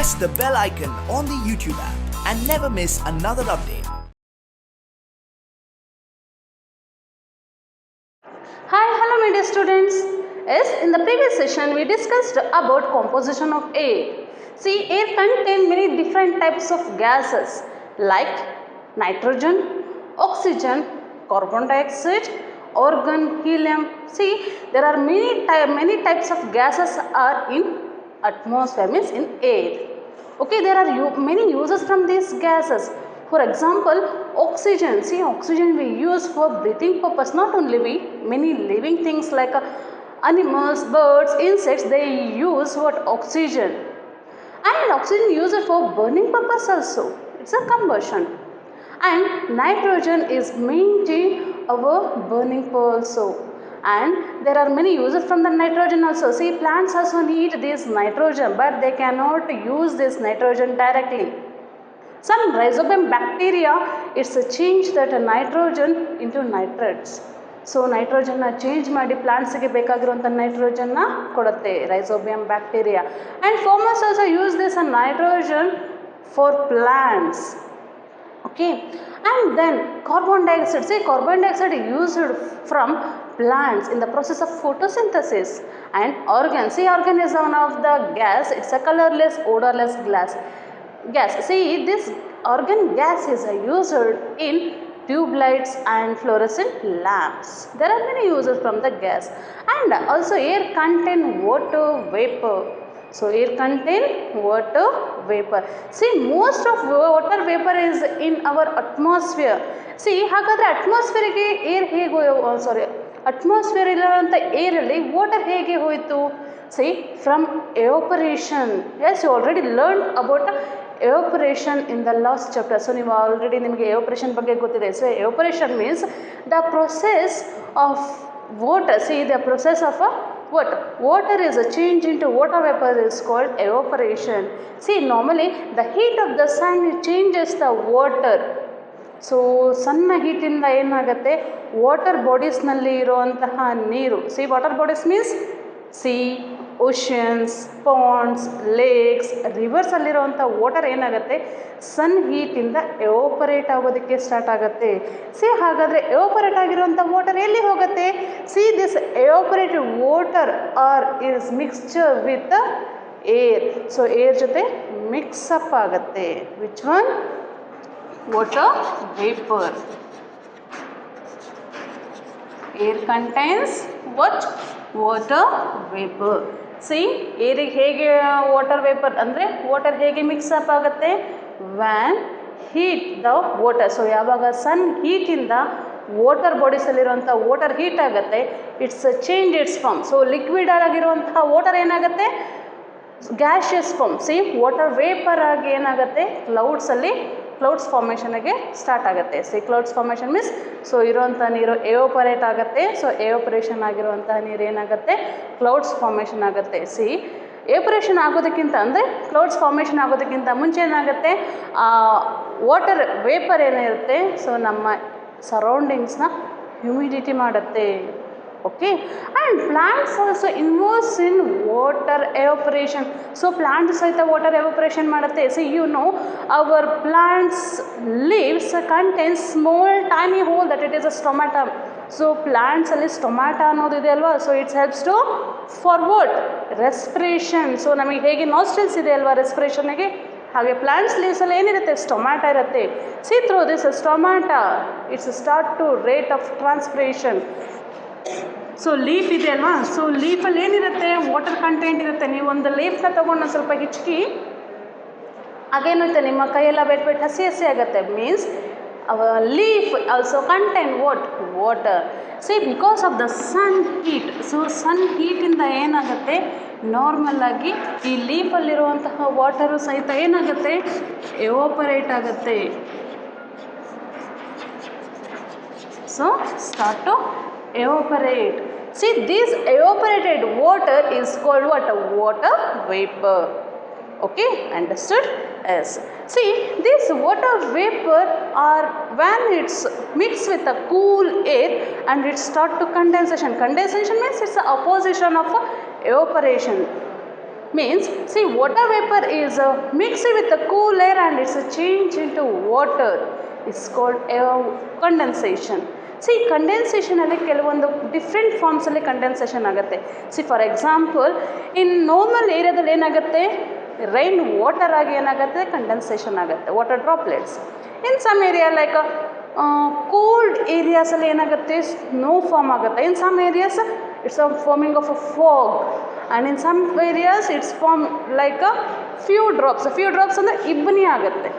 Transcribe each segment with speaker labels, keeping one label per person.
Speaker 1: press the bell icon on the YouTube app and never miss another update.
Speaker 2: Hi, hello my dear students. Yes, in the previous session we discussed about composition of air. See, air contains many different types of gases like nitrogen, oxygen, carbon dioxide, argon, helium. See, there are many types of gases are in atmosphere, means in air. Okay, there are many uses from these gases. For example, oxygen. See, oxygen we use for breathing purpose. Not only we, many living things like animals, birds, insects, they use what oxygen. And oxygen used for burning purpose also. It's a combustion. And nitrogen is mainly our burning also. And there are many uses from the nitrogen also. See, plants also need this nitrogen, but they cannot use this nitrogen directly. Some rhizobium bacteria, it's a change that nitrogen into nitrates. So nitrogen change ಮಾಡಿ plants ಗೆ ಬೇಕಾಗಿರುವಂತ nitrogen ಕೊಡುತ್ತೆ rhizobium bacteria. And farmers also use this nitrogen for plants. Okay, and then carbon dioxide. See, carbon dioxide is used from plants in the process of photosynthesis. And argon. See, argon is one of the gas. It's a colorless, odorless gas. See, this argon gas is used in tube lights and fluorescent lamps. There are many uses from the gas. And also air contain water vapor. So air contain water vapor. See, most of water vapor is in our atmosphere. See, ಹಾಗಾದರೆ ಅಟ್ಮಾಸ್ಫಿಯರಿಗೆ air ಹೇಗೆ atmosphere ಇರುವಂಥ ಏರಲ್ಲಿ water ಹೇಗೆ ಹೋಯಿತು? See, from evaporation. Yes, you already learned about evaporation in the last chapter. So ನೀವು already ನಿಮಗೆ evaporation ಬಗ್ಗೆ ಗೊತ್ತಿದೆ. So evaporation means the process of water. See, the process of what? Water is a change into water vapor is called evaporation. See, normally the heat of the sun changes the water. So ಸಣ್ಣ ಹೀಟಿಂದ ಏನಾಗುತ್ತೆ, water ಬಾಡೀಸ್ನಲ್ಲಿ ಇರುವಂತಹ ನೀರು, see water bodies means sea, oceans, ponds, lakes, ರಿವರ್ಸಲ್ಲಿರುವಂಥ water ಏನಾಗುತ್ತೆ, sun ಹೀಟಿಂದ evaporate ಆಗೋದಕ್ಕೆ ಸ್ಟಾರ್ಟ್ ಆಗುತ್ತೆ. ಸಿ ಹಾಗಾದರೆ ಎವಾಪರೇಟ್ ಆಗಿರುವಂಥ ವಾಟರ್ ಎಲ್ಲಿ ಹೋಗುತ್ತೆ? See this evaporated water are is mixture with air. So air ಜೊತೆ ಮಿಕ್ಸಪ್ ಆಗುತ್ತೆ. Which one? Water vapor. Air contains what? Water vapor. See, air ಹೇಗೆ water vapor ಅಂದರೆ water ಹೇಗೆ mix up ಆಗುತ್ತೆ? When heat the water. So ಯಾವಾಗ sun ಹೀಟಿಂದ water ಬಾಡೀಸಲ್ಲಿರುವಂಥ water heat ಆಗುತ್ತೆ, it's change its form. So liquid ಆಗಿರುವಂತಹ water ಏನಾಗುತ್ತೆ, gaseous form. See water vapour ಆಗಿ ಏನಾಗುತ್ತೆ, ಕ್ಲೌಡ್ಸ್ ಫಾರ್ಮೇಷನ್ಗೆ ಸ್ಟಾರ್ಟ್ ಆಗುತ್ತೆ. See clouds formation means so ಇರುವಂಥ ನೀರು ಎವಾಪರೇಟ್ ಆಗುತ್ತೆ. ಸೊ ಎವಾಪರೇಷನ್ ಆಗಿರುವಂತಹ ನೀರು ಏನಾಗುತ್ತೆ, ಕ್ಲೌಡ್ಸ್ ಫಾರ್ಮೇಷನ್ ಆಗುತ್ತೆ. ಸಿ ಎವಾಪರೇಷನ್ ಆಗೋದಕ್ಕಿಂತ ಅಂದರೆ ಕ್ಲೌಡ್ಸ್ ಫಾರ್ಮೇಷನ್ ಆಗೋದಕ್ಕಿಂತ ಮುಂಚೆ ಏನಾಗುತ್ತೆ, ವಾಟರ್ ವೇಪರ್ ಏನಿರುತ್ತೆ ಸೊ ನಮ್ಮ ಸರೌಂಡಿಂಗ್ಸ್ನ ಹ್ಯೂಮಿಡಿಟಿ ಮಾಡುತ್ತೆ. Okay, and plants also involves in water evaporation. So plants ಸಹಿತ water evaporation ಮಾಡುತ್ತೆ. So you know our plants leaves contains small tiny hole that it is a stomata. So plants ಅಲ್ಲಿ stomata ಅನ್ನೋದಿದೆ ಅಲ್ವಾ, so it's helps to forward respiration. So ನಮಗೆ ಹೇಗೆ nostrils ಇದೆ ಅಲ್ವಾ ರೆಸ್ಪಿರೇಷನ್ಗೆ, ಹಾಗೆ ಪ್ಲಾಂಟ್ಸ್ ಲೀವ್ಸಲ್ಲಿ ಏನಿರುತ್ತೆ, ಸ್ಟೊಮ್ಯಾಟಾ ಇರುತ್ತೆ. See through this stomata it's start to rate of transpiration. So leaf ಇದೆ ಅಲ್ವಾ, ಸೊ ಲೀಫಲ್ಲಿ ಏನಿರುತ್ತೆ, ವಾಟರ್ ಕಂಟೆಂಟ್ ಇರುತ್ತೆ. ನೀವು ಒಂದು ಲೀಫ್ನ ತೊಗೊಂಡು ಸ್ವಲ್ಪ ಹಿಚ್ಕಿ ಹಾಗೇನಿರುತ್ತೆ, ನಿಮ್ಮ ಕೈಯೆಲ್ಲ ಬೆಟ್ಟು ಹಸಿ ಆಗುತ್ತೆ. Means leaf also content water. See because of the sun heat. So sun ಹೀಟಿಂದ ಏನಾಗುತ್ತೆ, ನಾರ್ಮಲ್ ಆಗಿ ಈ ಲೀಫಲ್ಲಿರುವಂತಹ ವಾಟರು ಸಹಿತ ಏನಾಗುತ್ತೆ, ಎವಾಪರೇಟ್ ಆಗುತ್ತೆ. So start to evaporate. See, this evaporated water is called what? Water vapor. Okay, understood? Yes. See, this water vapor are when it's mixed with a cool air and it start to condensation. Condensation means it's the opposition of evaporation. means see water vapor is mixed with the cool air and it's a change into water. It's called condensation. See ಕಂಡೆನ್ಸೇಷನಲ್ಲಿ ಕೆಲವೊಂದು different ಫಾರ್ಮ್ಸಲ್ಲಿ condensation ಆಗುತ್ತೆ. See for example in normal ಏರಿಯಾದಲ್ಲಿ ಏನಾಗುತ್ತೆ, rain water ಆಗಿ ಏನಾಗುತ್ತೆ, condensation ಆಗುತ್ತೆ, water droplets. In some area like cold ಏರಿಯಾಸಲ್ಲಿ ಏನಾಗುತ್ತೆ, ಸ್ನೋ ಫಾರ್ಮ್ ಆಗುತ್ತೆ. In some areas it's a forming of a fog and in some areas it's form like a few drops ಅಂದರೆ ಇಬ್ಬನಿ ಆಗುತ್ತೆ.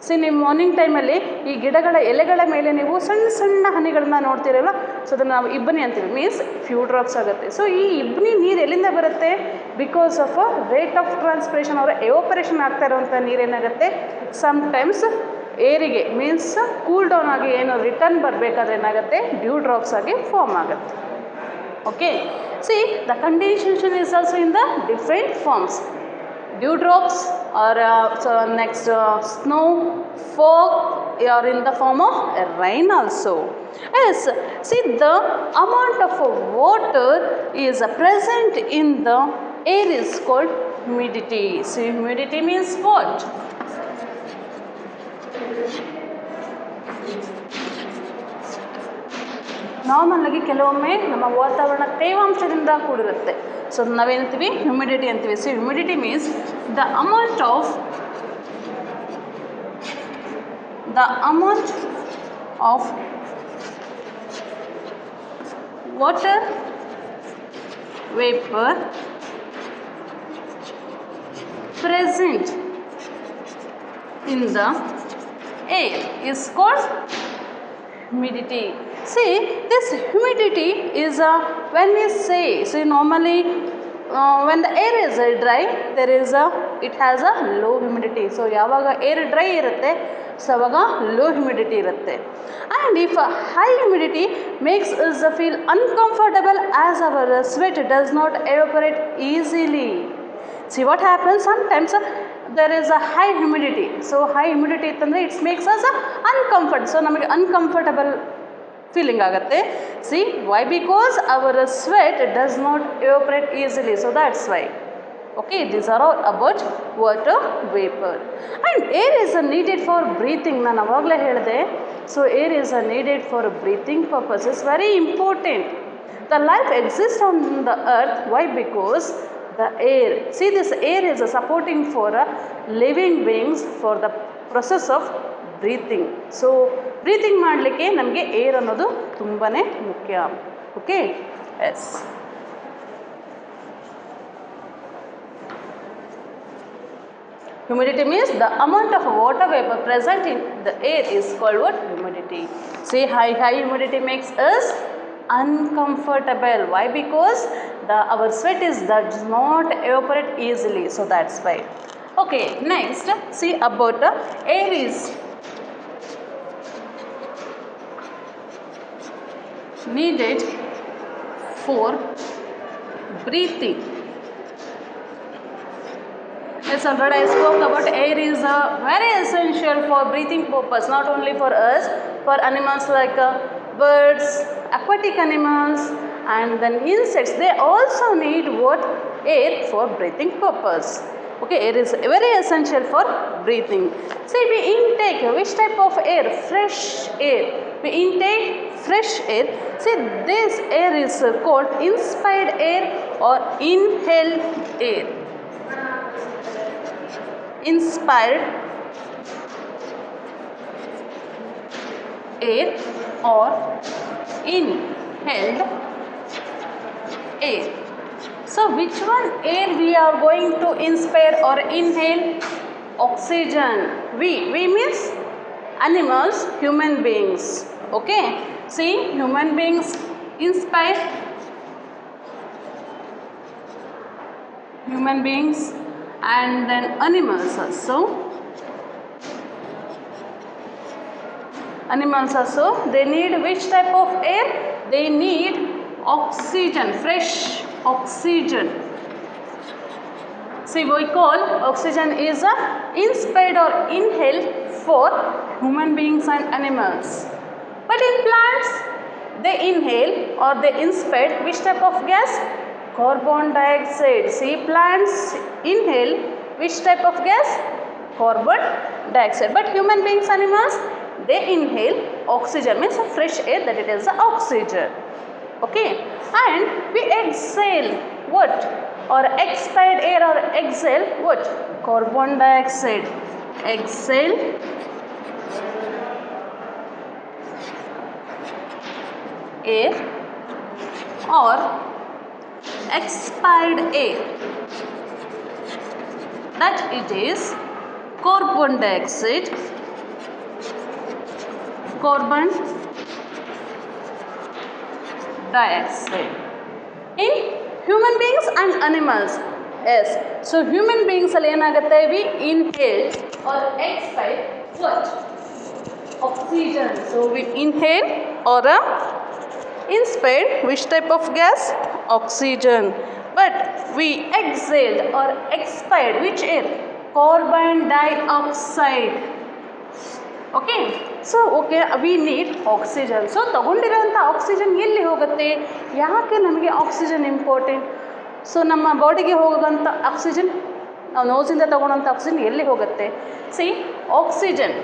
Speaker 2: C ನೀವು ಮಾರ್ನಿಂಗ್ ಟೈಮಲ್ಲಿ ಈ ಗಿಡಗಳ ಎಲೆಗಳ ಮೇಲೆ ನೀವು ಸಣ್ಣ ಸಣ್ಣ ಹನಿಗಳನ್ನ ನೋಡ್ತೀರಲ್ಲ, ಸೊ ಅದನ್ನು ನಾವು ಇಬ್ಬನಿ ಅಂತೀವಿ, ಮೀನ್ಸ್ ಫ್ಯೂ ಡ್ರಾಪ್ಸ್ ಆಗುತ್ತೆ. ಸೊ ಈ ಇಬ್ಬನಿ ನೀರು ಎಲ್ಲಿಂದ ಬರುತ್ತೆ, because of a rate of transpiration or evaporation ಆಗ್ತಾ ಇರುವಂಥ ನೀರೇನಾಗುತ್ತೆ ಸಮ್ಟೈಮ್ಸ್ ಏರಿಗೆ ಮೀನ್ಸ್ ಕೂಲ್ ಡೌನ್ ಆಗಿ ಏನು ರಿಟರ್ನ್ ಬರಬೇಕಾದ್ರೆ ಏನಾಗುತ್ತೆ, ಡ್ಯೂ ಡ್ರಾಪ್ಸ್ ಆಗಿ ಫಾರ್ಮ್ ಆಗುತ್ತೆ. Okay, see the condensation is also in the different forms. Dewdrops or snow, fog or in the form of rain also. Yes, see the amount of water is present in the air is called humidity. So humidity means what? Normal ಆಗಿ ಕೆಲವೊಮ್ಮೆ ನಮ್ಮ ವಾತಾವರಣ ತೇವಾಂಶದಿಂದ ಕೂಡಿರುತ್ತೆ. So ನಾವೇನಂತೀವಿ, humidity ಅಂತೀವಿ. So humidity means the amount of water vapour present in the air is called humidity. See, this humidity is when we say, see normally when the air is dry, it has a low humidity. So yavaga air dry irutte, so avaga low humidity irutte. And if a high humidity makes us feel uncomfortable as our sweat does not evaporate easily. See what happens, sometimes there is a high humidity. So high humidity ittandre it makes us uncomfortable. So namage uncomfortable feeling ಆಗುತ್ತೆ. See why? Because our sweat does not evaporate easily. So that's why. Okay, these are all about water vapor. And air is needed for breathing. ನಾನು ಅವಾಗಲೇ ಹೇಳಿದೆ. So air is needed for breathing purpose. It's very important. The life exists on the earth. Why? Because the air. See, this air is supporting for living beings for the process of breathing. So breathing ಮಾಡಲಿಕ್ಕೆ ನಮಗೆ air ಅನ್ನೋದು ತುಂಬಾ ಮುಖ್ಯ. Okay, yes. Humidity means the amount of water vapor present in the air is called what? Humidity. See, high humidity makes us uncomfortable. Why? Because our sweat does not evaporate easily. So that's why. Okay, next see about air is needed for breathing. Yes, already I spoke about air is very essential for breathing purpose, not only for us, for animals like birds, aquatic animals, and then insects. They also need what? Air for breathing purpose. Okay, air is very essential for breathing. See, we intake which type of air? Fresh air. We intake fresh air. See, this air is called inspired air or inhaled air. Inspired air or inhaled air. So which one air we are going to inspire or inhale? Oxygen. We means animals, human beings. Okay, see, human beings inspire, human beings, and then animals also. Animals also, they need which type of air? They need oxygen, fresh oxygen. See, we call oxygen is inspired or inhaled for human beings and animals. But in plants, they inhale or they inspire which type of gas? carbon dioxide. See, plants inhale which type of gas? Carbon dioxide. But human beings, animals, they inhale oxygen, means a fresh air, that it is the oxygen. Okay, and we exhale what? Or expired air, or exhale what? Carbon dioxide. Exhale air or expired air, that it is carbon dioxide. Carbon dioxide in human beings and animals. Yes, so human beings ಅಲ್ಲಿ ಏನಾಗುತ್ತೆ, we inhale or expire what? Oxygen. So we inhale or inspire which type of gas? Oxygen. But we exhaled or expired which air? Carbon dioxide. Okay, so okay, we need oxygen. So ತಗೊಂಡಿರೋಂಥ oxygen ಎಲ್ಲಿ ಹೋಗುತ್ತೆ? ಯಾಕೆ ನಮಗೆ oxygen important? So ನಮ್ಮ ಬಾಡಿಗೆ ಹೋಗೋಂಥ oxygen, ನಾವು ನೋಸಿಂದ ತಗೊಳ್ಳೋಂಥ oxygen ಎಲ್ಲಿ ಹೋಗುತ್ತೆ? C, oxygen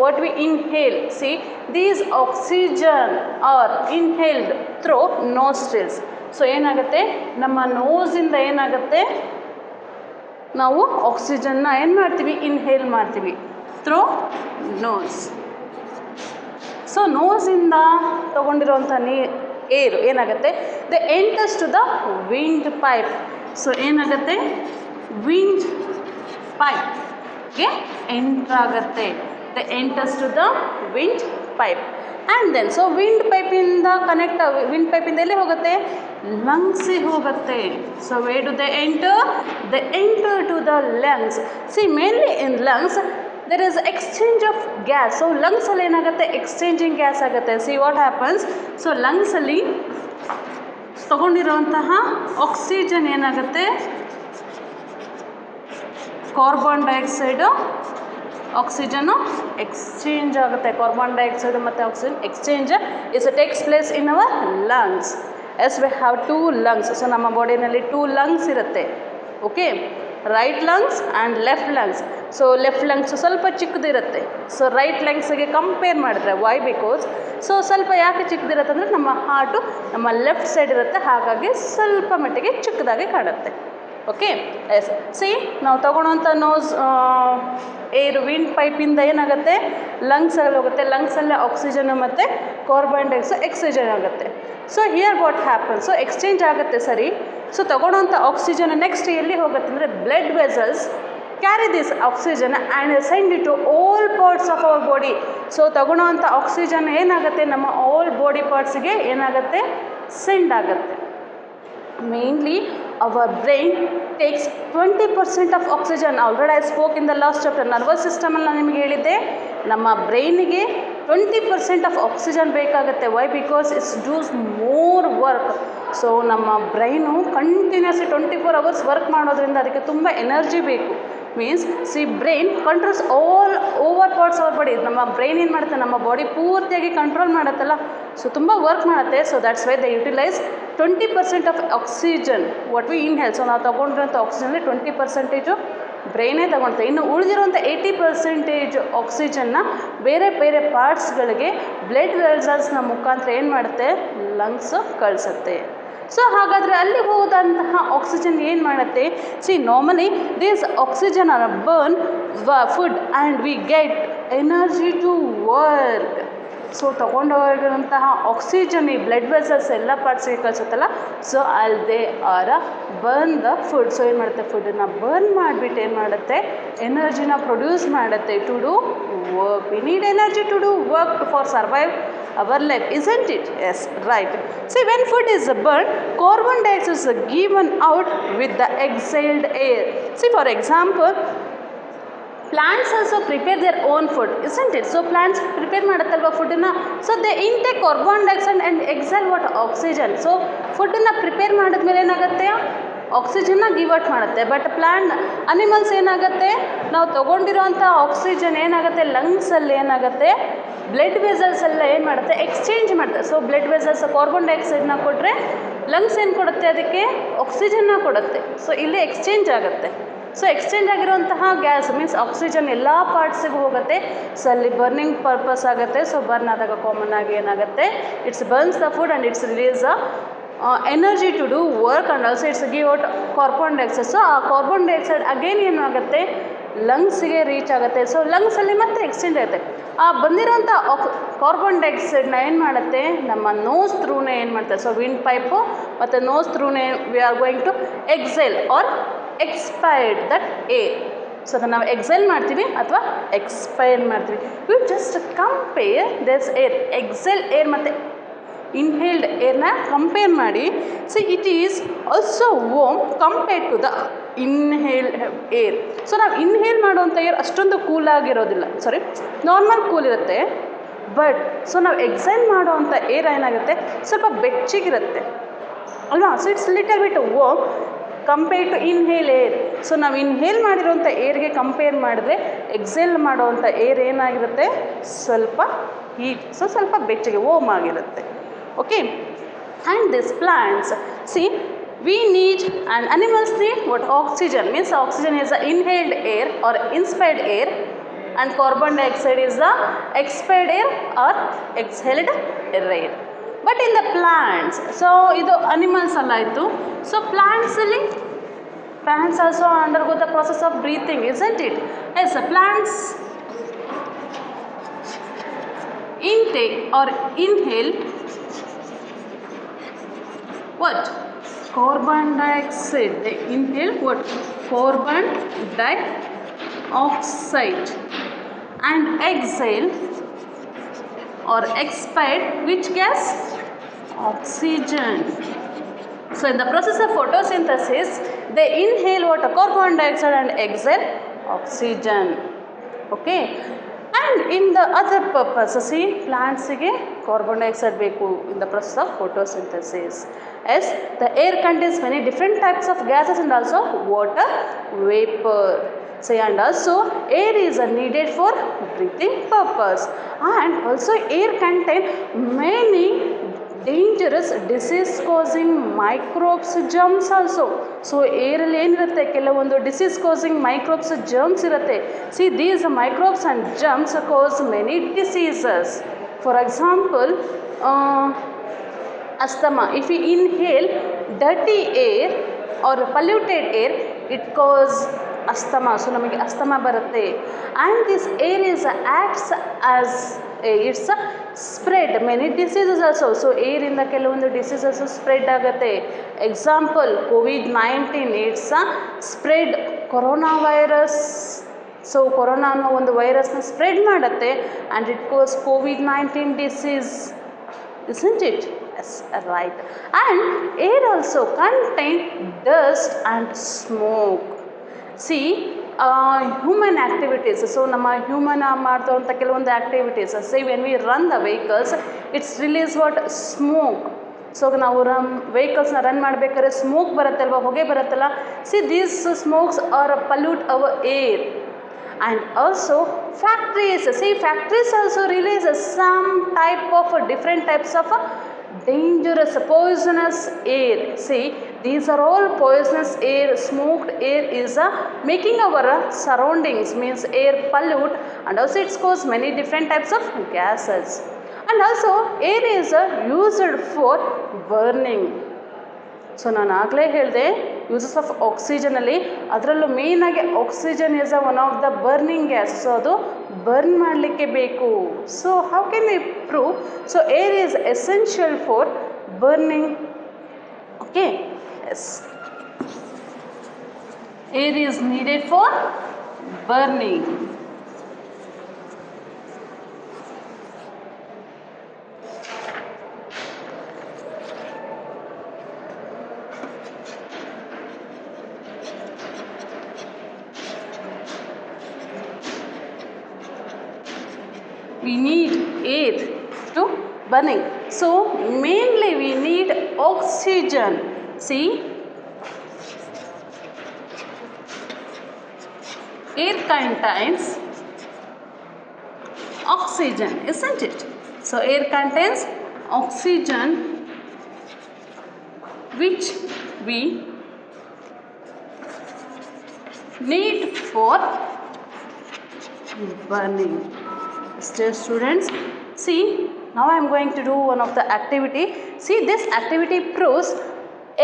Speaker 2: what we inhale, see, these oxygen are inhaled through nostrils. So ಏನಾಗುತ್ತೆ, ನಮ್ಮ ನೋಸಿಂದ ಏನಾಗುತ್ತೆ, ನಾವು ಆಕ್ಸಿಜನ್ನ ಏನು ಮಾಡ್ತೀವಿ? ಇನ್ಹೇಲ್ ಮಾಡ್ತೀವಿ ಥ್ರೂ ನೋಸ್. ಸೊ ನೋಸಿಂದ ತೊಗೊಂಡಿರೋಂಥ ಏರು ಏನಾಗುತ್ತೆ, the enters to the wind pipe. So ಏನಾಗುತ್ತೆ, ವಿಂಡ್ ಪೈಪ್ಗೆ ಎಂಟ್ರಾಗುತ್ತೆ. The enters to the wind pipe and then so wind ಪೈಪಿಂದ ಕನೆಕ್ಟ್, ವಿಂಡ್ ಪೈಪಿಂದ ಎಲ್ಲಿ ಹೋಗುತ್ತೆ? ಲಂಗ್ಸಿಗೆ ಹೋಗುತ್ತೆ. So where do they enter? They enter to the lungs. See, mainly in lungs there is exchange of gas. So lungs ಅಲ್ಲಿ ಏನಾಗುತ್ತೆ, exchanging gas ಆಗುತ್ತೆ. See what happens, so ಲಂಗ್ಸಲ್ಲಿ ತಗೊಂಡಿರೋಂತಹ ಆಕ್ಸಿಜನ್ ಏನಾಗುತ್ತೆ, ಕಾರ್ಬನ್ ಡೈಆಕ್ಸೈಡು ಆಕ್ಸಿಜನ್ನು ಎಕ್ಸ್ಚೇಂಜ್ ಆಗುತ್ತೆ. Carbon dioxide ಮತ್ತು oxygen exchange is takes place in our lungs. Yes we have 2 lungs. So ನಮ್ಮ ಬಾಡಿನಲ್ಲಿ 2 lungs ಇರುತ್ತೆ. Okay, right lungs and left lungs. So left lungs ಸ್ವಲ್ಪ ಚಿಕ್ಕದಿರುತ್ತೆ. ಸೊ ರೈಟ್ ಲಂಗ್ಸಿಗೆ ಕಂಪೇರ್ ಮಾಡಿದ್ರೆ, ವೈ? ಬಿಕಾಸ್ ಸೊ ಸ್ವಲ್ಪ ಯಾಕೆ ಚಿಕ್ಕದಿರುತ್ತೆ ಅಂದರೆ ನಮ್ಮ ಹಾರ್ಟು ನಮ್ಮ ಲೆಫ್ಟ್ ಸೈಡ್ ಇರುತ್ತೆ, ಹಾಗಾಗಿ ಸ್ವಲ್ಪ ಮಟ್ಟಿಗೆ ಚಿಕ್ಕದಾಗಿ ಕಾಣುತ್ತೆ. Okay, S. ಸಿ, ನಾವು ತೊಗೊಳೋಂಥ ನೋಸ್ ಏರು ವಿಂಡ್ ಪೈಪಿಂದ ಏನಾಗುತ್ತೆ, ಲಂಗ್ಸಲ್ಲಿ ಹೋಗುತ್ತೆ. ಲಂಗ್ಸಲ್ಲೇ ಆಕ್ಸಿಜನ್ನು ಮತ್ತು ಕಾರ್ಬನ್ ಡೈಆಕ್ಸೈಡ್ ಎಕ್ಸ್ಚೇಂಜ್ ಆಗುತ್ತೆ. So here what happen, so exchange ಆಗುತ್ತೆ, ಸರಿ. ಸೊ ತೊಗೊಳೋಂಥ ಆಕ್ಸಿಜನ್ ನೆಕ್ಸ್ಟ್ ಎಲ್ಲಿ ಹೋಗುತ್ತೆ ಅಂದರೆ, blood vessels carry this oxygen and send it to all parts of our body. So ತೊಗೊಳೋಂಥ ಆಕ್ಸಿಜನ್ ಏನಾಗುತ್ತೆ, ನಮ್ಮ ಆಲ್ ಬಾಡಿ ಪಾರ್ಟ್ಸಿಗೆ ಏನಾಗುತ್ತೆ, ಸೆಂಡ್ ಆಗುತ್ತೆ. Mainly our brain takes 20% of oxygen. Already I spoke in the last chapter. Nervous ಸಿಸ್ಟಮಲ್ಲಿ ನಾನು ನಿಮಗೆ ಹೇಳಿದ್ದೆ, ನಮ್ಮ ಬ್ರೈನಿಗೆ 20% ಆಫ್ ಆಕ್ಸಿಜನ್ ಬೇಕಾಗುತ್ತೆ. Why? Because it's does more work. So ನಮ್ಮ ಬ್ರೈನು ಕಂಟಿನ್ಯೂಸ್ಲಿ 24 hours ವರ್ಕ್ ಮಾಡೋದ್ರಿಂದ ಅದಕ್ಕೆ ತುಂಬ ಎನರ್ಜಿ ಬೇಕು. Means see, brain controls all over parts our body. ನಮ್ಮ ಬ್ರೈನ್ ಏನು ಮಾಡುತ್ತೆ, ನಮ್ಮ ಬಾಡಿ ಪೂರ್ತಿಯಾಗಿ ಕಂಟ್ರೋಲ್ ಮಾಡುತ್ತಲ್ಲ, ಸೊ ತುಂಬ ವರ್ಕ್ ಮಾಡುತ್ತೆ. So that's why they utilise 20% of oxygen what we inhale. So ನಾವು ತೊಗೊಂಡಿರೋಂಥ ಆಕ್ಸಿಜನ್ಲಿ 20% ಬ್ರೈನೇ ತೊಗೊಳ್ತೇವೆ. ಇನ್ನು ಉಳಿದಿರೋಂಥ 80% ಆಕ್ಸಿಜನ್ನ ಬೇರೆ ಬೇರೆ ಪಾರ್ಟ್ಸ್ಗಳಿಗೆ ಬ್ಲಡ್ ವೆಸಲ್ಸ್ನ ಮುಖಾಂತರ ಏನು ಮಾಡುತ್ತೆ, ಲಂಗ್ಸ್ ಕಳಿಸುತ್ತೆ. ಸೊ ಹಾಗಾದರೆ ಅಲ್ಲಿ ಹೋದಂತಹ ಆಕ್ಸಿಜನ್ ಏನು ಮಾಡುತ್ತೆ? See, normally this oxygen are burn food and we get energy to work. So ತೊಗೊಂಡೋಗಿರೋಂತಹ ಆಕ್ಸಿಜನ್ ಈ ಬ್ಲಡ್ ವೆಸಲ್ಸ್ ಎಲ್ಲ ಪಾರ್ಟ್ಸಿಗೆ ಕಳಿಸುತ್ತಲ್ಲ, ಸೊ ಅಲ್ಲಿ they are burn the food. So ಏನು ಮಾಡುತ್ತೆ, ಫುಡ್ಡನ್ನು ಬರ್ನ್ ಮಾಡಿಬಿಟ್ಟು ಏನು ಮಾಡುತ್ತೆ, ಎನರ್ಜಿನ ಪ್ರೊಡ್ಯೂಸ್ ಮಾಡುತ್ತೆ to do work. We need energy to do work for survive our life, isn't it? Yes, right. See, when food is burned, carbon dioxide is given out with the exhaled air. See, for example, plants also prepare their own food, isn't it? So plants prepare ಮಾಡುತ್ತಲ್ವ ಫುಡ್ಡನ್ನು. So they intake carbon dioxide and exile what oxygen. So ಫುಡ್ಡನ್ನು prepare ಮಾಡಿದ್ಮೇಲೆ ಏನಾಗುತ್ತೆ, ಆಕ್ಸಿಜನ್ನ give out ಮಾಡುತ್ತೆ. But plant animals ಏನಾಗುತ್ತೆ, ನಾವು ತೊಗೊಂಡಿರೋಂಥ oxygen ಏನಾಗುತ್ತೆ, ಲಂಗ್ಸಲ್ಲಿ ಏನಾಗುತ್ತೆ, blood vessels ಎಲ್ಲ ಏನು ಮಾಡುತ್ತೆ, ಎಕ್ಸ್ಚೇಂಜ್ ಮಾಡುತ್ತೆ. ಸೊ ಬ್ಲಡ್ ವೆಸಲ್ಸ್ ಕಾರ್ಬನ್ ಡೈಆಕ್ಸೈಡ್ನ ಕೊಟ್ಟರೆ ಲಂಗ್ಸ್ ಏನು ಕೊಡುತ್ತೆ ಅದಕ್ಕೆ ಆಕ್ಸಿಜನ್ನ ಕೊಡುತ್ತೆ. ಸೊ ಇಲ್ಲಿ ಎಕ್ಸ್ಚೇಂಜ್ ಆಗುತ್ತೆ. ಸೊ ಎಕ್ಸ್ಚೇಂಜ್ ಆಗಿರುವಂತಹ ಗ್ಯಾಸ್ ಮೀನ್ಸ್ ಆಕ್ಸಿಜನ್ ಎಲ್ಲ ಪಾರ್ಟ್ಸಿಗೂ ಹೋಗುತ್ತೆ. ಸೊ ಅಲ್ಲಿ ಬರ್ನಿಂಗ್ ಪರ್ಪಸ್ ಆಗುತ್ತೆ. ಸೊ ಬರ್ನ್ ಆದಾಗ ಕಾಮನ್ ಆಗಿ ಏನಾಗುತ್ತೆ, it's burns the food and it's release energy to do work and also it's give out carbon dioxide. So ಆ ಕಾರ್ಬನ್ ಡೈಆಕ್ಸೈಡ್ ಅಗೇನ್ ಏನಾಗುತ್ತೆ, ಲಂಗ್ಸಿಗೆ ರೀಚ್ ಆಗುತ್ತೆ. ಸೊ ಲಂಗ್ಸಲ್ಲಿ ಮತ್ತೆ ಎಕ್ಸ್ಚೇಂಜ್ ಆಗುತ್ತೆ. ಆ ಬಂದಿರೋಂಥ ಕಾರ್ಬನ್ ಡೈಆಕ್ಸೈಡ್ನ ಏನು ಮಾಡುತ್ತೆ, ನಮ್ಮ ನೋಸ್ ಥ್ರೂನೇ ಏನು ಮಾಡ್ತಾರೆ, ಸೊ ವಿಂಡ್ ಪೈಪು ಮತ್ತು ನೋಸ್ ಥ್ರೂನೇ we are going to exhale or expired that air. So ಅದನ್ನು ನಾವು ಎಕ್ಸೈಲ್ ಮಾಡ್ತೀವಿ ಅಥವಾ ಎಕ್ಸ್ಪೈರ್ ಮಾಡ್ತೀವಿ. You just compare this air, exhale air ಮತ್ತು ಇನ್ಹೇಲ್ಡ್ ಏರ್ನ ಕಂಪೇರ್ ಮಾಡಿ. So it is also warm compared to the inhaled air. So ನಾವು inhale ಮಾಡುವಂಥ ಏರ್ ಅಷ್ಟೊಂದು ಕೂಲಾಗಿರೋದಿಲ್ಲ, ಸಾರಿ ನಾರ್ಮಲ್ ಕೂಲ್ ಇರುತ್ತೆ. ಬಟ್ ಸೊ ನಾವು ಎಕ್ಸೈಲ್ ಮಾಡುವಂಥ ಏರ್ ಏನಾಗುತ್ತೆ, ಸ್ವಲ್ಪ ಬೆಚ್ಚಗಿರುತ್ತೆ ಅಲ್ವಾ. So it's little bit warm compared to inhale air. So ನಾವು ಇನ್ಹೇಲ್ ಮಾಡಿರೋಂಥ ಏರ್ಗೆ ಕಂಪೇರ್ ಮಾಡಿದ್ರೆ ಎಕ್ಸೇಲ್ ಮಾಡೋವಂಥ ಏರ್ ಏನಾಗಿರುತ್ತೆ, ಸ್ವಲ್ಪ ಹೀಟ್, ಸೊ ಸ್ವಲ್ಪ ಬೆಚ್ಚಗೆ ವಾರ್ಮ್ ಆಗಿರುತ್ತೆ. Okay, and these plants, see, we need and animals need what, oxygen, means oxygen is the inhaled air or inspired air and carbon dioxide is the expired air or exhaled air. But in the plants, so idu animals alla idu, so plants also undergo the process of breathing, isn't it? Yes, plants intake or inhale what, carbon dioxide. They inhale what, carbon dioxide and exhale or expire which gas, oxygen. So in the process of photosynthesis they inhale what, carbon dioxide and exhale oxygen. Okay, and in the other purpose, see, plants ಗೆ carbon dioxide ಬೇಕು in the process of photosynthesis. As the air contains many different types of gases and also water vapor. So and also air is needed for breathing purpose, and also air contain many dangerous disease causing microbes, germs also. So air ಅಲ್ಲಿ ಏನಿರುತ್ತೆ, ಕೆಲವೊಂದು disease causing microbes, germs ಇರುತ್ತೆ. See, these microbes and germs cause many diseases. For example, asthma. If we inhale dirty air or polluted air, it cause asthma. So ನಮಗೆ asthma ಬರುತ್ತೆ. And this air is acts as it's spread many diseases also. So air ಇಂದ ಕೆಲವೊಂದು diseases spread ಆಗುತ್ತೆ. Example, COVID-19, it's spread corona virus. So corona ಅನ್ನೋ ಒಂದು ವೈರಸ್ನ spread ಮಾಡುತ್ತೆ and it coach COVID-19 disease, isn't it? Yes, right. And air also contain dust and smoke. See, human activities, so ನಮ್ಮ human ಮಾಡ್ತವಂಥ ಕೆಲವೊಂದು activities, say when we run the vehicles it's release what, smoke. So ನಾವು ವೆಹಿಕಲ್ಸ್ನ run ಮಾಡಬೇಕಾದ್ರೆ smoke ಬರುತ್ತಲ್ವ, ಹೊಗೆ ಬರುತ್ತಲ್ಲ. See these smokes are pollute our air. And also factories, see, factories also release some type of different types of dangerous poisonous air. See, these are all poisonous air. Smoked air is making our surroundings, means air pollute, and also it's cause many different types of gases. And also air is used for burning. So ನಾನು ಆಗಲೇ ಹೇಳಿದೆ uses of ಆಕ್ಸಿಜನಲ್ಲಿ, ಅದರಲ್ಲೂ ಮೇಯ್ನಾಗಿ oxygen is one of the burning gas. So ಅದು burn ಮಾಡಲಿಕ್ಕೆ ಬೇಕು. So how can we prove? So air is essential for burning. Okay, yes, air is needed for burning. We need air to burning. So mainly we need oxygen. See, air contains oxygen, isn't it? So air contains oxygen which we need for burning. Dear students, see, now I am going to do one of the activity. See, this activity proves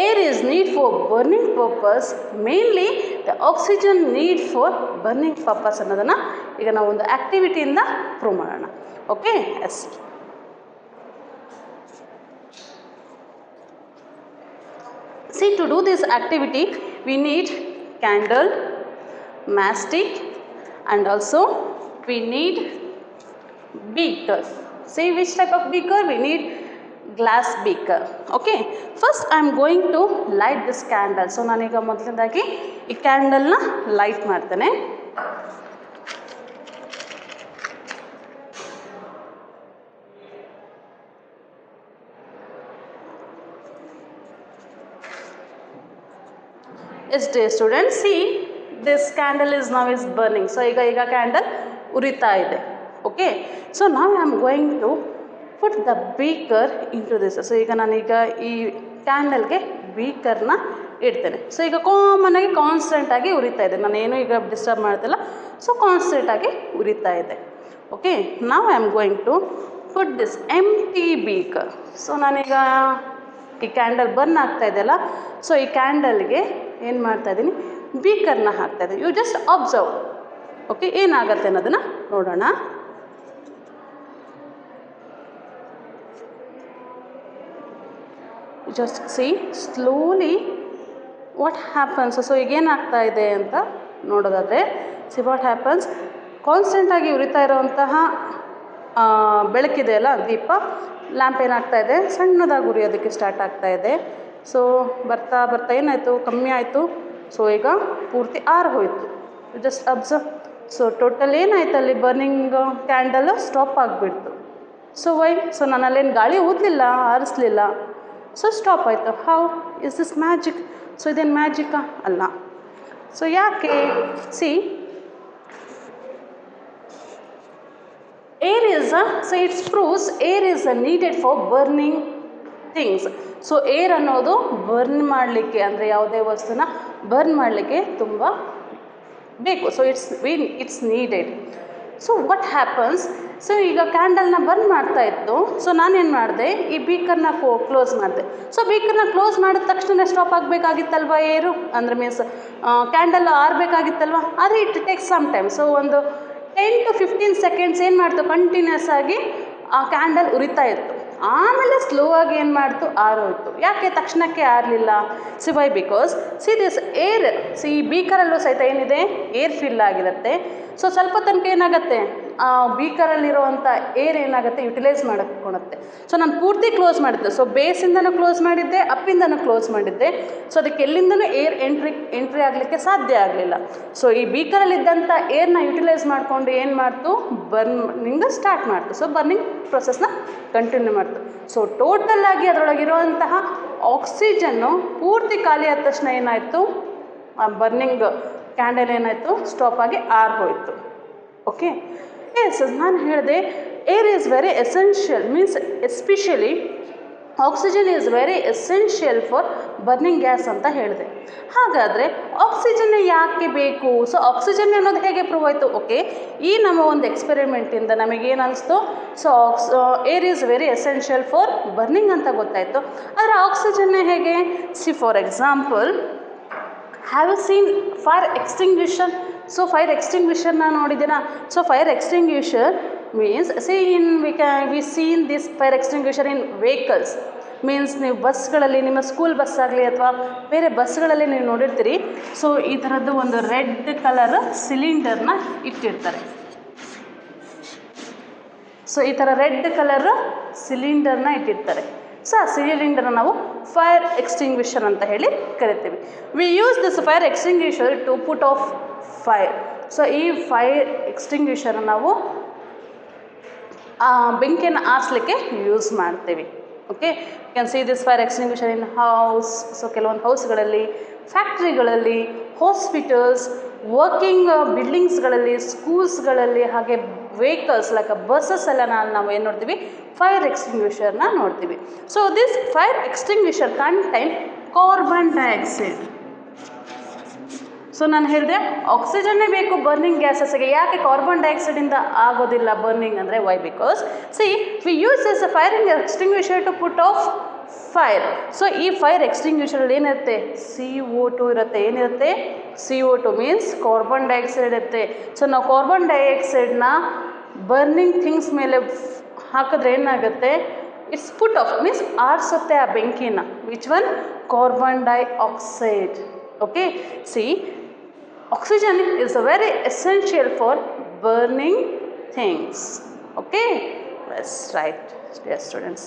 Speaker 2: air is need for burning purpose, mainly the oxygen need for burning purpose ಅನ್ನೋದನ್ನು ಈಗ ನಾವು ಒಂದು ಆಕ್ಟಿವಿಟಿಯಿಂದ prove ಮಾಡೋಣ. Okay, yes. See, to do this activity we need candle, matchstick, and also we need beaker. See, which type of beaker? We need glass beaker. Okay, first I am going to light this candle. So ನಾನೀಗ ಮೊದಲನೇದಾಗಿ ಈ ಕ್ಯಾಂಡಲ್ನ light ಮಾಡ್ತೇನೆ. Yes, dear students, see, this candle is now is burning. So ಈಗ candle ಉರಿತಾ ಇದೆ. Okay, so now I am going to put the beaker into this. So ಈಗ ನಾನೀಗ ಈ ಕ್ಯಾಂಡಲ್ಗೆ ಬೀಕರ್ನ ಇಡ್ತೇನೆ. ಸೊ ಈಗ ಕಾಮನ್ನಾಗಿ ಕಾನ್ಸ್ಟೆಂಟಾಗಿ ಉರಿತಾ ಇದೆ, ನಾನೇನು ಈಗ ಡಿಸ್ಟರ್ಬ್ ಮಾಡ್ತಿಲ್ಲ. ಸೊ ಕಾನ್ಸ್ಟೆಂಟಾಗಿ ಉರಿತಾ ಇದೆ. ಓಕೆ, ನಾವು I am going to put this empty beaker. So ನಾನೀಗ ಈ ಕ್ಯಾಂಡಲ್ ಬರ್ನ್ ಆಗ್ತಾ ಇದೆಯಲ್ಲ, ಸೊ ಈ ಕ್ಯಾಂಡಲ್ಗೆ ಏನು ಮಾಡ್ತಾ ಇದ್ದೀನಿ, ಬೀಕರ್ನ ಹಾಕ್ತಾ ಇದ್ದೀನಿ. You just observe. ಓಕೆ, ಏನಾಗುತ್ತೆ ಅನ್ನೋದನ್ನು ನೋಡೋಣ. Just see slowly what happens. So ಈಗೇನಾಗ್ತಾ ಇದೆ ಅಂತ ನೋಡೋದಾದರೆ, ಸಿ ವಾಟ್ ಹ್ಯಾಪನ್ಸ್, ಕಾನ್ಸ್ಟೆಂಟಾಗಿ ಉರಿತಾ ಇರೋವಂತಹ ಬೆಳಕಿದೆಯಲ್ಲ, ದೀಪ ಲ್ಯಾಂಪ್ ಏನಾಗ್ತಾ ಇದೆ, ಸಣ್ಣದಾಗಿ ಉರಿಯೋದಕ್ಕೆ ಸ್ಟಾರ್ಟ್ ಆಗ್ತಾ ಇದೆ. ಸೊ ಬರ್ತಾ ಬರ್ತಾ ಏನಾಯಿತು, ಕಮ್ಮಿ ಆಯಿತು. ಸೊ ಈಗ ಪೂರ್ತಿ ಹೋಯಿತು. Just observe. ಸೊ ಟೋಟಲ್ ಏನಾಯ್ತು, ಅಲ್ಲಿ ಬರ್ನಿಂಗ್ ಕ್ಯಾಂಡಲ್ ಸ್ಟಾಪ್ ಆಗಿಬಿಡ್ತು. So why? ಸೊ ನಾನಲ್ಲೇನು ಗಾಳಿ ಊದಲಿಲ್ಲ, ಆರಿಸ್ಲಿಲ್ಲ. ಸೊ ಸ್ಟಾಪ್ ಆಯಿತು. How is this magic? So ಇದೇನು ಮ್ಯಾಜಿಕ್ಕಾ? ಅಲ್ಲ. ಸೊ ಯಾಕೆ? See, air is so it proves air is needed for burning things. So air ಅನ್ನೋದು ಬರ್ನ್ ಮಾಡಲಿಕ್ಕೆ, ಅಂದರೆ ಯಾವುದೇ ವಸ್ತುನ ಬರ್ನ್ ಮಾಡಲಿಕ್ಕೆ ತುಂಬ ಬೇಕು. So it's needed. So what happens, so ಈಗ ಕ್ಯಾಂಡಲ್ನ ಬರ್ನ್ ಮಾಡ್ತಾ ಇತ್ತು. ಸೊ ನಾನೇನು ಮಾಡಿದೆ, ಈ ಬೀಕರ್ನ ಕ್ಲೋಸ್ ಮಾಡಿದೆ. ಸೊ ಬೀಕರ್ನ ಕ್ಲೋಸ್ ಮಾಡಿದ ತಕ್ಷಣ ಸ್ಟಾಪ್ ಆಗಬೇಕಾಗಿತ್ತಲ್ವ ಏರು, ಅಂದರೆ ಮೀನ್ಸ್ ಕ್ಯಾಂಡಲ್ ಆರಬೇಕಾಗಿತ್ತಲ್ವ. ಆದರೆ it takes some time. So ಒಂದು 10 to 15 ಸೆಕೆಂಡ್ಸ್ ಏನು ಮಾಡ್ತು, ಕಂಟಿನ್ಯೂಸ್ ಆಗಿ ಆ ಕ್ಯಾಂಡಲ್ ಉರಿತಾ ಇತ್ತು. ಆಮೇಲೆ ಸ್ಲೋ ಆಗಿ ಏನು ಮಾಡ್ತು, ಆರೋಯ್ತು. ಯಾಕೆ ತಕ್ಷಣಕ್ಕೆ ಆರಲಿಲ್ಲ? See why? Because see this air, see ಈ ಬೀಕರಲ್ಲೂ ಸಹಿತ ಏನಿದೆ, ಏರ್ ಫಿಲ್ ಆಗಿರುತ್ತೆ. ಸೊ ಸ್ವಲ್ಪ ತನಕ ಏನಾಗುತ್ತೆ, ಆ ಬೀಕರಲ್ಲಿರುವಂಥ ಏರ್ ಏನಾಗುತ್ತೆ, ಯುಟಿಲೈಸ್ ಮಾಡಿಕೊಳ್ಳುತ್ತೆ. ಸೊ ನಾನು ಪೂರ್ತಿ ಕ್ಲೋಸ್ ಮಾಡಿದ್ದೆ. ಸೊ ಬೇಸಿಂದನೂ ಕ್ಲೋಸ್ ಮಾಡಿದ್ದೆ, ಅಪ್ಪಿಂದನೂ ಕ್ಲೋಸ್ ಮಾಡಿದ್ದೆ. ಸೊ ಅದಕ್ಕೆ ಎಲ್ಲಿಂದನೂ ಏರ್ ಎಂಟ್ರಿ ಆಗಲಿಕ್ಕೆ ಸಾಧ್ಯ ಆಗಲಿಲ್ಲ. ಸೊ ಈ ಬೀಕರಲ್ಲಿದ್ದಂಥ ಏರ್ನ ಯುಟಿಲೈಸ್ ಮಾಡಿಕೊಂಡು ಏನು ಮಾಡ್ತು, ಬರ್ನಿಂಗ್ ಸ್ಟಾರ್ಟ್ ಮಾಡ್ತು. ಸೊ ಬರ್ನಿಂಗ್ ಪ್ರೊಸೆಸ್ನ ಕಂಟಿನ್ಯೂ ಮಾಡ್ತು. ಸೊ ಟೋಟಲಾಗಿ ಅದರೊಳಗಿರುವಂತಹ ಆಕ್ಸಿಜನ್ನು ಪೂರ್ತಿ ಖಾಲಿ ಆದ ತಕ್ಷಣ ಏನಾಯಿತು, ಬರ್ನಿಂಗ್ ಕ್ಯಾಂಡಲ್ ಏನಾಯಿತು, ಸ್ಟಾಪ್ ಆಗಿ ಹೋಯಿತು. ಓಕೆ, ಎಸ್, ನಾನು ಹೇಳಿದೆ air is very essential, means especially oxygen is very essential for burning gas ಅಂತ ಹೇಳಿದೆ. ಹಾಗಾದರೆ ಆಕ್ಸಿಜನ್ ಯಾಕೆ ಬೇಕು? ಸೊ ಆಕ್ಸಿಜನ್ ಅನ್ನೋದು ಹೇಗೆ ಪ್ರೂವ್ ಆಯಿತು? ಓಕೆ, ಈ ನಮ್ಮ ಒಂದು ಎಕ್ಸ್ಪೆರಿಮೆಂಟಿಂದ ನಮಗೇನು ಅನಿಸ್ತು, so air is very essential for burning ಅಂತ ಗೊತ್ತಾಯಿತು. ಆದರೆ ಆಕ್ಸಿಜನ್ನೇ ಹೇಗೆ? See, for example, have you seen fire extinguisher? So fire ಎಕ್ಸ್ಟಿಂಗ್ವಿಷರ್ನ ನೋಡಿದ್ದೀರಾ? So fire extinguisher means, see we seen this fire extinguisher in vehicles. Means ನೀವು ಬಸ್ಗಳಲ್ಲಿ, ನಿಮ್ಮ ಸ್ಕೂಲ್ ಬಸ್ ಆಗಲಿ ಅಥವಾ ಬೇರೆ ಬಸ್ಗಳಲ್ಲಿ ನೀವು ನೋಡಿರ್ತೀರಿ. ಸೊ ಈ ಥರದ್ದು ಒಂದು ರೆಡ್ ಕಲರ್ ಸಿಲಿಂಡರ್ನ ಇಟ್ಟಿರ್ತಾರೆ. ಸೊ ಈ ಥರ ರೆಡ್ ಕಲರ್ ಸಿಲಿಂಡರ್ನ ಇಟ್ಟಿರ್ತಾರೆ. ಸೊ ಆ ಸಿಲಿಂಡರ್ನ ನಾವು ಫೈರ್ ಎಕ್ಸ್ಟಿಂಗ್ವಿಷರ್ ಅಂತ ಹೇಳಿ ಕರಿತೀವಿ. We use this fire extinguisher to put off fire. So ಈ ಫೈರ್ ಎಕ್ಸ್ಟಿಂಗ್ವಿಷರ್ ನಾವು ಬೆಂಕಿಯನ್ನು ಆರಿಸಲಿಕ್ಕೆ ಯೂಸ್ ಮಾಡ್ತೀವಿ. Okay, you can see this fire extinguisher in house. So ಕೆಲವೊಂದು ಹೌಸ್ಗಳಲ್ಲಿ, ಫ್ಯಾಕ್ಟ್ರಿಗಳಲ್ಲಿ, ಹಾಸ್ಪಿಟಲ್ಸ್, ವರ್ಕಿಂಗ್ ಬಿಲ್ಡಿಂಗ್ಸ್ಗಳಲ್ಲಿ, ಸ್ಕೂಲ್ಸ್ಗಳಲ್ಲಿ, ಹಾಗೆ ವೆಹಿಕಲ್ಸ್ ಲೈಕ್ ಬಸ್ಸಸ್ ಎಲ್ಲ ನಾವು ಏನು ನೋಡ್ತೀವಿ, ಫೈರ್ ಎಕ್ಸ್ಟಿಂಗ್ವಿಷರ್ನ ನೋಡ್ತೀವಿ. So this fire extinguisher contain carbon dioxide. So ನಾನು ಹೇಳಿದೆ ಆಕ್ಸಿಜನ್ನೇ ಬೇಕು ಬರ್ನಿಂಗ್ ಗ್ಯಾಸಸ್ಗೆ. ಯಾಕೆ ಕಾರ್ಬನ್ ಡೈಆಕ್ಸೈಡಿಂದ ಆಗೋದಿಲ್ಲ ಬರ್ನಿಂಗ್ ಅಂದರೆ why? Because see we use as a firing extinguisher to put off fire. So ಈ ಫೈರ್ ಎಕ್ಸ್ಟಿಂಗ್ವಿಷರಲ್ಲಿ ಏನಿರುತ್ತೆ? CO2 ಇರುತ್ತೆ. ಏನಿರುತ್ತೆ? CO2 ಮೀನ್ಸ್ ಕಾರ್ಬನ್ ಡೈಆಕ್ಸೈಡ್ ಇರುತ್ತೆ. ಸೊ ನಾವು ಕಾರ್ಬನ್ ಡೈಆಕ್ಸೈಡ್ನ ಬರ್ನಿಂಗ್ ಥಿಂಗ್ಸ್ ಮೇಲೆ ಹಾಕಿದ್ರೆ ಏನಾಗುತ್ತೆ? ಇಟ್ಸ್ ಪುಟ್ ಆಫ್ ಮೀನ್ಸ್ ಆರಿಸುತ್ತೆ ಆ ಬೆಂಕಿನ. Which one? Carbon dioxide. Okay, see oxygen is very essential for burning things. Okay, let's write, dear students.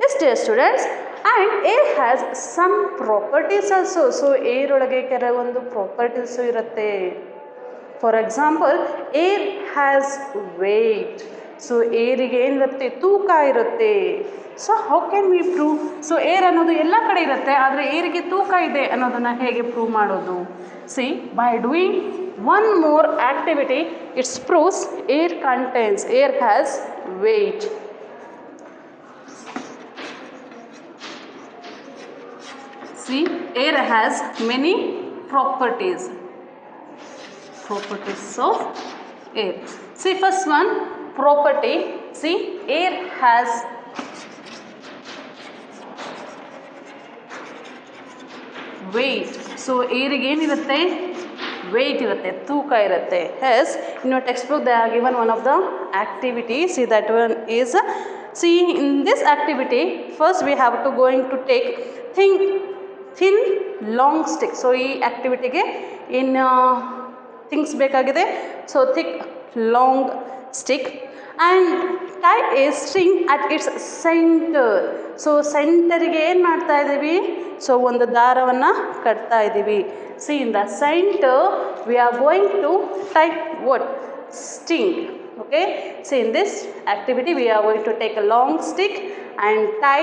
Speaker 2: Yes, dear students, and air has some properties also. So air ಒಳಗೆ ಕೆಲವೊಂದು properties ಇರುತ್ತೆ. For example, air has weight. So ಏರಿಗೆ ಏನಿರುತ್ತೆ? ತೂಕ ಇರುತ್ತೆ. So how can we prove? So air ಅನ್ನೋದು ಎಲ್ಲ ಕಡೆ ಇರುತ್ತೆ, ಆದರೆ ಏರಿಗೆ ತೂಕ ಇದೆ ಅನ್ನೋದನ್ನು ಹೇಗೆ ಪ್ರೂವ್ ಮಾಡೋದು? See by doing one more activity it's proves air contains, air has weight. See air has many properties of air. See first one property. See air has weight. So air ಗೆ ಏನಿರುತ್ತೆ? weight ಇರುತ್ತೆ, ತೂಕ ಇರುತ್ತೆ. Hence in your textbook they are given one of the activities. See that one is, see in this activity first we have to going to take thin long stick. So ಈ activityಗೆ in things ಬೇಕಾಗಿದೆ. So thick long stick and tie a string at its centre. So ಸೆಂಟರಿಗೆ ಏನು ಮಾಡ್ತಾ ಇದ್ದೀವಿ? So ಒಂದು ದಾರವನ್ನು ಕಟ್ತಾ ಇದ್ದೀವಿ. See in the centre we are going to tie what? String. Okay, see in this activity we are going to take a long stick and tie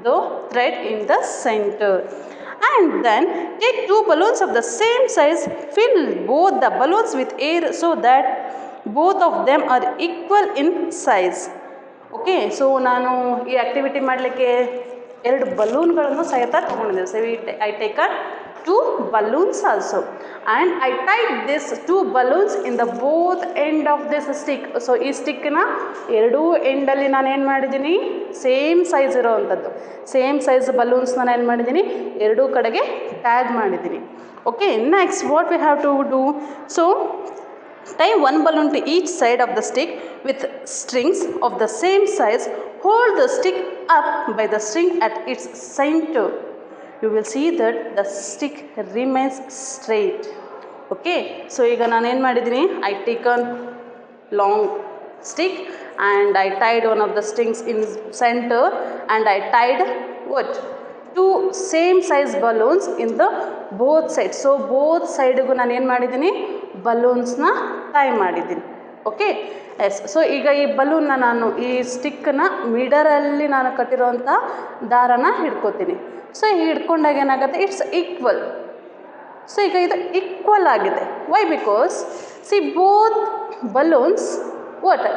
Speaker 2: the thread in the centre. And then take two balloons of the same size, fill both the balloons with air so that both of them are equal in size. Okay, so ನಾನು ಈ activity ಮಾಡಲಿಕ್ಕೆ 2 ಬಲೂನ್ಗಳನ್ನು ಸಹಿತ ತೊಗೊಂಡಿದ್ದೆ. So I take 2 balloons also and I tied this 2 balloons in the both end of this stick. So ಈ ಸ್ಟಿಕ್ನ ಎರಡೂ ಎಂಡಲ್ಲಿ ನಾನು ಏನು ಮಾಡಿದ್ದೀನಿ? ಸೇಮ್ ಸೈಜ್ ಇರೋವಂಥದ್ದು ಸೇಮ್ ಸೈಜ್ ಬಲೂನ್ಸ್ ನಾನು ಏನು ಮಾಡಿದ್ದೀನಿ? ಎರಡೂ ಕಡೆಗೆ ಟ್ಯಾಗ್ ಮಾಡಿದ್ದೀನಿ. Okay, next what we have to do? So tie one balloon to each side of the stick with strings of the same size. Hold the stick up by the string at its center. You will see that the stick remains straight. Okay, so ಈಗ ನಾನು ಏನು ಮಾಡಿದ್ದೀನಿ? I taken long stick and I tied one of the strings in center and I tied what? 2 same size balloons in the both sides. So both sideಗೂ ನಾನು ಏನು ಮಾಡಿದ್ದೀನಿ? ಬಲೂನ್ಸ್ನ tie ಮಾಡಿದ್ದೀನಿ. Okay, yes. So ಈಗ ಈ ಬಲೂನ್ನ ನಾನು ಈ ಸ್ಟಿಕ್ಕನ್ನ ಮಿಡರಲ್ಲಿ ನಾನು ಕಟ್ಟಿರೋಂಥ ದಾರನ ಹಿಡ್ಕೊತೀನಿ. ಸೊ ಹಿಡ್ಕೊಂಡಾಗ ಏನಾಗುತ್ತೆ? It's equal. ಸೊ ಈಗ ಇದು ಈಕ್ವಲ್ ಆಗಿದೆ. Why? Because see both balloons what?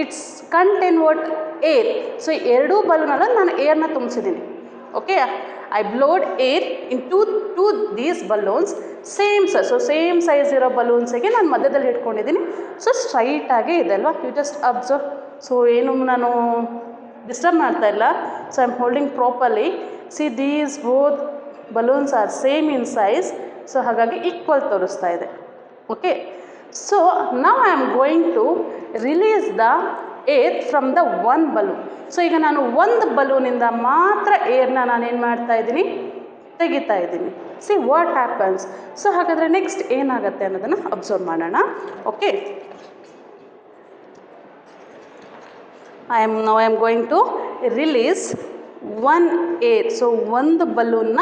Speaker 2: It's contain what? Air. So ಎರಡೂ ಬಲೂನಲ್ಲ ನಾನು ಏರ್ನ ತುಂಬಿಸಿದ್ದೀನಿ. Okay, I blowed air in to these balloons same size. So same size ಇರೋ ಬಲೂನ್ಸಿಗೆ ನಾನು ಮಧ್ಯದಲ್ಲಿ ಇಟ್ಕೊಂಡಿದ್ದೀನಿ. ಸೊ ಸ್ಟ್ರೈಟಾಗೇ ಇದೆ ಅಲ್ವಾ? You just observe. ಸೊ ಏನು ನಾನು ಡಿಸ್ಟರ್ಬ್ ಮಾಡ್ತಾ ಇಲ್ಲ. So I am holding properly. See these both balloons are same in size. So ಹಾಗಾಗಿ ಈಕ್ವಲ್ ತೋರಿಸ್ತಾ ಇದೆ. Okay, so now I am going to release the air from the one balloon. So ಈಗ ನಾನು ಒಂದು ಬಲೂನಿಂದ ಮಾತ್ರ ಏರ್ನ ನಾನೇನು ಮಾಡ್ತಾ ಇದ್ದೀನಿ? ತೆಗಿತಾ ಇದ್ದೀನಿ. See what happens? ಸೊ ಹಾಗಾದರೆ ನೆಕ್ಸ್ಟ್ ಏನಾಗುತ್ತೆ ಅನ್ನೋದನ್ನು ಅಬ್ಸರ್ವ್ ಮಾಡೋಣ. Okay, I am going to release one air. So ಒಂದು ಬಲೂನ್ನ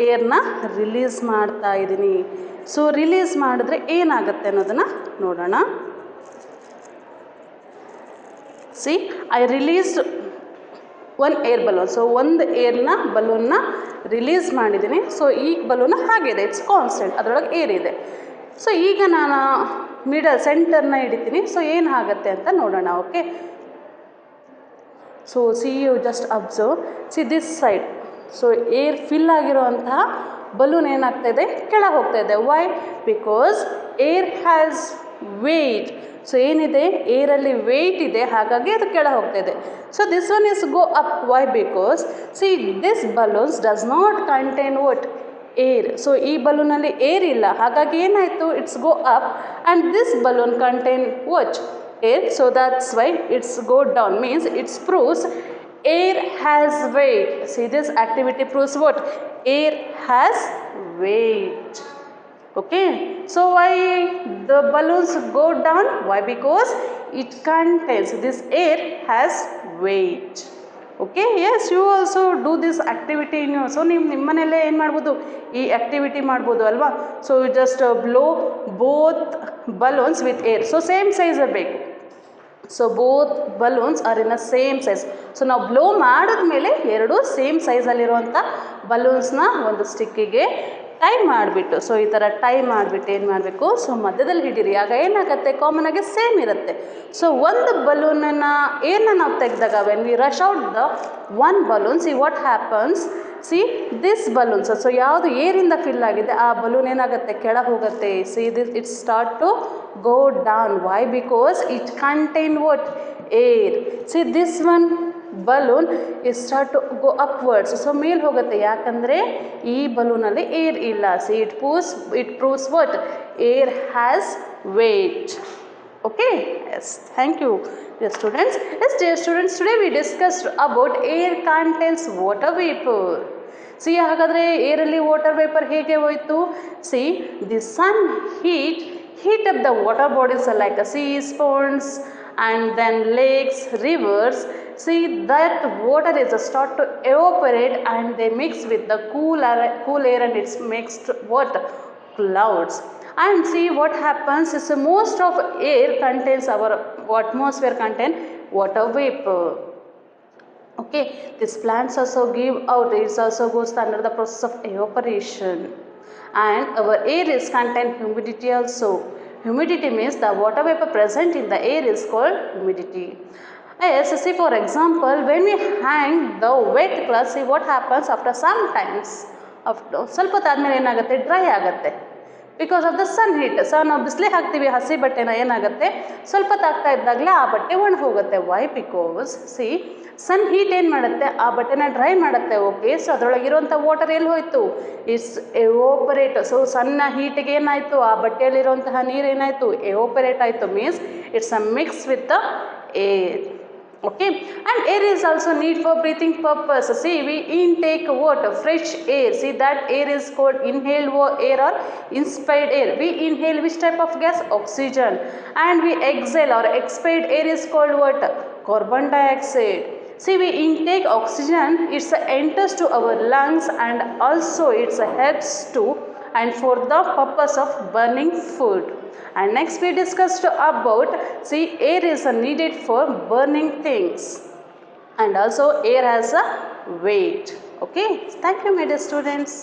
Speaker 2: ಏರ್ನ ರಿಲೀಸ್ ಮಾಡ್ತಾ ಇದ್ದೀನಿ. ಸೊ ರಿಲೀಸ್ ಮಾಡಿದ್ರೆ ಏನಾಗುತ್ತೆ ಅನ್ನೋದನ್ನು ನೋಡೋಣ. See I released one air balloon. So ಒಂದು ಬಲೂನ್ನ ರಿಲೀಸ್ ಮಾಡಿದ್ದೀನಿ. ಸೊ ಈ ಬಲೂನ್ ಹಾಗಿದೆ, ಇಟ್ಸ್ ಕಾನ್ಸ್ಟೆಂಟ್, ಅದರೊಳಗೆ ಏರ್ ಇದೆ. ಸೊ ಈಗ ನಾನು ಸೆಂಟರ್ನ ಹಿಡಿತೀನಿ. ಸೊ ಏನಾಗುತ್ತೆ ಅಂತ ನೋಡೋಣ. Okay, so see you just observe. See this side. So air fill ಆಗಿರುವಂತಹ ಬಲೂನ್ ಏನಾಗ್ತಾ ಇದೆ ಕೆಳಗೆ ಹೋಗ್ತಾ ಇದೆ. Why? Because air has weight. So ಏನಿದೆ ಏರಲ್ಲಿ ವೇಟ್ ಇದೆ, ಹಾಗಾಗಿ ಅದು ಕೆಳಗೆ ಹೋಗ್ತಾ ಇದೆ. So this one is go up. Why? Because see this balloons does not contain what? Air. So ಈ ಬಲೂನಲ್ಲಿ ಏರ್ ಇಲ್ಲ, ಹಾಗಾಗಿ ಏನಾಯಿತು? It's go up and this balloon contain what? Air. So that's why it's go down. Means it's proves air has weight. See, this activity proves what? Air has weight. Okay, so why the balloons go down? Why? Because it contains, this air has weight. Okay, yes, you also do this activity in your, so ನಿಮ್ಮ ಮನೆಯಲ್ಲೇ ಏನು ಮಾಡ್ಬೋದು? ಈ activity ಮಾಡ್ಬೋದು ಅಲ್ವಾ? So you just blow both balloons with air. So same size ಬೇಕು. So both balloons are in a same size. So ನಾವು blow ಮಾಡಿದ್ಮೇಲೆ ಎರಡು ಸೇಮ್ ಸೈಜಲ್ಲಿರುವಂಥ ಬಲೂನ್ಸ್ನ ಒಂದು ಸ್ಟಿಕ್ಕಿಗೆ ಟೈ ಮಾಡಿಬಿಟ್ಟು, ಸೊ ಈ ಥರ ಟೈ ಮಾಡಿಬಿಟ್ಟು ಏನು ಮಾಡಬೇಕು? ಸೊ ಮಧ್ಯದಲ್ಲಿ ಹಿಡೀರಿ. ಆಗ ಏನಾಗುತ್ತೆ? ಕಾಮನ್ ಆಗಿ ಸೇಮ್ ಇರುತ್ತೆ. ಸೊ ಒಂದು ಬಲೂನನ್ನು ಏರನ್ನ ನಾವು ತೆಗೆದಾಗ when we rush out the one balloon, see what happens? See this balloons, so ಯಾವುದು ಏರಿಂದ ಫಿಲ್ ಆಗಿದೆ ಆ ಬಲೂನ್ ಏನಾಗುತ್ತೆ? ಕೆಳಗೆ ಹೋಗುತ್ತೆ. See this it start to go down. Why? Because it contain what? Air. See this one balloon it start to go upwards. So ಮೇಲೆ ಹೋಗುತ್ತೆ, ಯಾಕಂದರೆ ಈ ಬಲೂನಲ್ಲಿ ಏರ್ ಇಲ್ಲ. See it proves what? Air has weight. Okay, yes, thank you dear students. Yes dear students, today we discussed about air contains water vapor. See, ಹಾಗಾದರೆ ಏರಲ್ಲಿ water vapour ಹೇಗೆ ಹೋಯಿತು? See the sun heat up the water bodies like seas, ponds and then lakes, rivers. See, that water is start to evaporate and they mix with the cool air and it's mixed what? Clouds. And see what happens is most of air contains, our atmosphere contain water vapor. Okay, these plants also give out, it also goes under the process of evaporation. And our air is contain humidity also. Humidity means the water vapor present in the air is called humidity. Yes, see for example, when we hang the wet cloth, see what happens after some times, ಸ್ವಲ್ಪ ಹೊತ್ತಾದ್ಮೇಲೆ ಏನಾಗುತ್ತೆ? Dry ಆಗುತ್ತೆ. Because of the sun heat. So ನಾವು ಬಿಸಿಲಿಗೆ ಹಾಕ್ತೀವಿ ಹಸಿ ಬಟ್ಟೆನ, ಏನಾಗುತ್ತೆ? ಸ್ವಲ್ಪ ತಾಗ್ತಾ ಇದ್ದಾಗಲೇ ಆ ಬಟ್ಟೆ ಒಣ ಹೋಗುತ್ತೆ. Why? Because see sun heat ಏನು ಮಾಡುತ್ತೆ? ಆ ಬಟ್ಟೆನ ಡ್ರೈ ಮಾಡುತ್ತೆ. ಓಕೆ, ಸೊ ಅದರೊಳಗಿರುವಂಥ ವಾಟರ್ ಎಲ್ಲಿ ಹೋಯಿತು? ಇಟ್ಸ್ ಎವೋಪರೇಟ್. ಸೊ ಸಣ್ಣ ಹೀಟಿಗೆ ಏನಾಯಿತು? ಆ ಬಟ್ಟೆಯಲ್ಲಿರುವಂತಹ ನೀರು ಏನಾಯಿತು? ಎವೋಪರೇಟ್ ಆಯಿತು. Means it's a mix with the air. Okay, and air is also need for breathing purpose. See, we intake water, fresh air. See, that air is called inhaled air or inspired air. We inhale which type of gas? Oxygen. And we exhale or expired air is called what? Carbon dioxide. See, we intake oxygen, it enters to our lungs and also it helps to and for the purpose of burning food. And next we discussed about, see, air is needed for burning things and also air has a weight. Okay, thank you my dear students.